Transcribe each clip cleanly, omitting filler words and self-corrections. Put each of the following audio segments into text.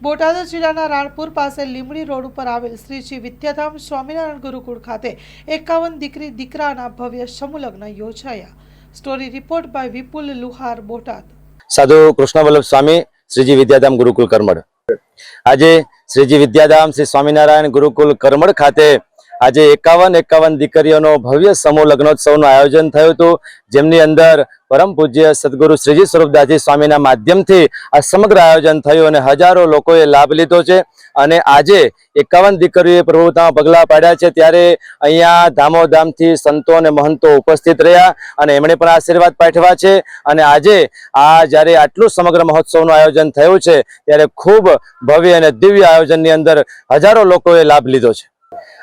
બોટાદ જિલ્લાના રાણપુર પાસે લીમડી રોડ ઉપર આવેલ શ્રીજી વિદ્યાધામ સ્વામિનારાયણ ગુરુકુળ ખાતે 51 દીકરી દીકરાના ભવ્ય સમૂહ લગ્ન યોજાયા. સ્ટોરી રિપોર્ટ બાય વિપુલ લુહાર, બોટાદ. સાધુ કૃષ્ણવલ્લભ સ્વામી શ્રીજી વિદ્યાધામ ગુરુકુળ કરમડ. આજે શ્રીજી વિદ્યાધામ શ્રી સ્વામિનારાયણ ગુરુકુળ કરમડ ખાતે આજે 51 દીકરીઓનો ભવ્ય સમૂહ લગ્નોત્સવનું આયોજન થયું હતું, જેમની અંદર પરમ પૂજ્ય સદગુરુ શ્રીજી સ્વરૂપદાસજી સ્વામીના માધ્યમથી આ સમગ્ર આયોજન થયું અને હજારો લોકોએ લાભ લીધો છે. અને આજે 51 દીકરીઓએ પ્રભુતામાં પગલાં પાડ્યા છે, ત્યારે અહીંયા ધામોધામથી સંતો અને મહંતો ઉપસ્થિત રહ્યા અને એમણે પણ આશીર્વાદ પાઠવ્યા છે. અને આજે જ્યારે આટલું સમગ્ર મહોત્સવનું આયોજન થયું છે, ત્યારે ખૂબ ભવ્ય અને દિવ્ય આયોજનની અંદર હજારો લોકોએ લાભ લીધો છે.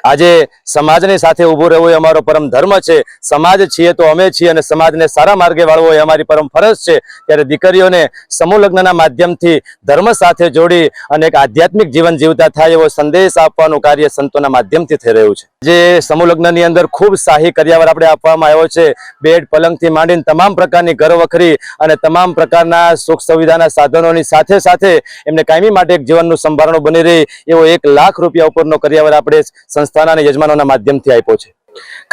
આજે સમાજની સાથે ઊભું રહેવું એ અમારો પરમ ધર્મ છે. સમાજ છીએ તો અમે છીએ અને સમાજને સારા માર્ગે વાળવો એ અમારી પરમ ફરજ છે. ત્યારે દીકરીઓને સમૂહ લગ્નના માધ્યમથી ધર્મ સાથે જોડી અને એક આધ્યાત્મિક જીવન જીવતા થાય એવો સંદેશ આપવાનું કાર્ય સંતોના માધ્યમથી થઈ રહ્યું છે. જે સમૂહ લગ્નની અંદર ખૂબ શાહી કર્યાવર આપણે આપવામાં આવ્યો છે. બેડ પલંગથી માંડીને તમામ પ્રકારની ઘરવખરી અને તમામ પ્રકારના સુખ સુવિધાના સાધનોની સાથે સાથે એમને કાયમી માટે એક જીવનનું સંભારણું બની રહે એવો 1 લાખ રૂપિયા ઉપરનો કર્યાવર આપણે સંસ્થાના અને યજમાનોના માધ્યમથી આપ્યો છે.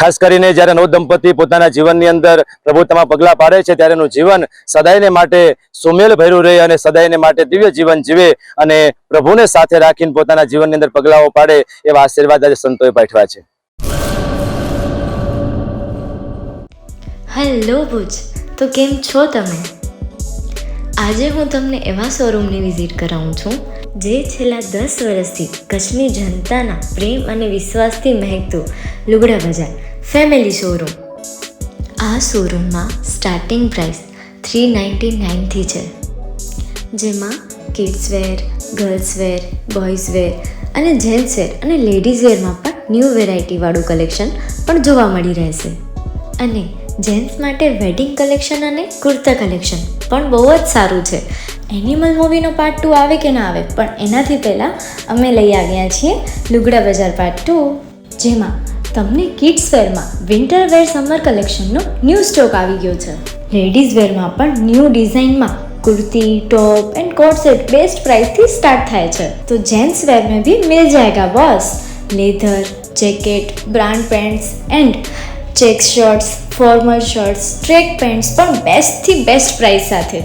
ખાસ કરીને જ્યારે નવ દંપતી પોતાના જીવનની અંદર પ્રભુતામાં પગલાં પાડે છે, ત્યારે એનું જીવન સદાયને માટે સુમેલ ભર્યું રહે અને સદાયને માટે દિવ્ય જીવન જીવે અને પ્રભુને સાથે રાખીને પોતાના જીવનની અંદર પગલાઓ પાડે એવા આશીર્વાદ આજે સંતોએ પાઠવ્યા છે. હેલો ભુજ, તો કેમ છો તમે? આજે હું તમને એવા શોરૂમની વિઝિટ કરાવું છું જે છેલ્લા 10 વર્ષથી કચ્છની જનતાના પ્રેમ અને વિશ્વાસથી મહેકતું લુગડા બજાર ફેમિલી શોરૂમ. આ શોરૂમમાં સ્ટાર્ટિંગ પ્રાઇસ 399થી છે, જેમાં kids wear, girls wear, boys wear અને જેન્ટ્સ વેર અને લેડીઝ વેરમાં પણ ન્યૂ વેરાયટીવાળું કલેક્શન પણ જોવા મળી રહેશે. અને જેન્ટ્સ માટે વેડિંગ કલેક્શન અને કુર્તા કલેક્શન પણ બહુ જ સારું છે. એનિમલ મૂવીનો પાર્ટ 2 આવે કે ના આવે, પણ એનાથી પહેલાં અમે લઈ આવ્યા છીએ લુગડા બજાર પાર્ટ 2, જેમાં તમને કિડ્સ વેરમાં વિન્ટર વેર સમર કલેક્શનનો ન્યૂ સ્ટોક આવી ગયો છે. લેડીઝ વેરમાં પણ ન્યૂ ડિઝાઇનમાં kurti, top and coat set best price थी स्टार्ट થાય છે. तो जेंट्स वेयर में भी मिल जाएगा boss. Leather, jacket, brand pants and check shirts, formal shirts, track pants પણ બેસ્ટથી બેસ્ટ પ્રાઇસ સાથે.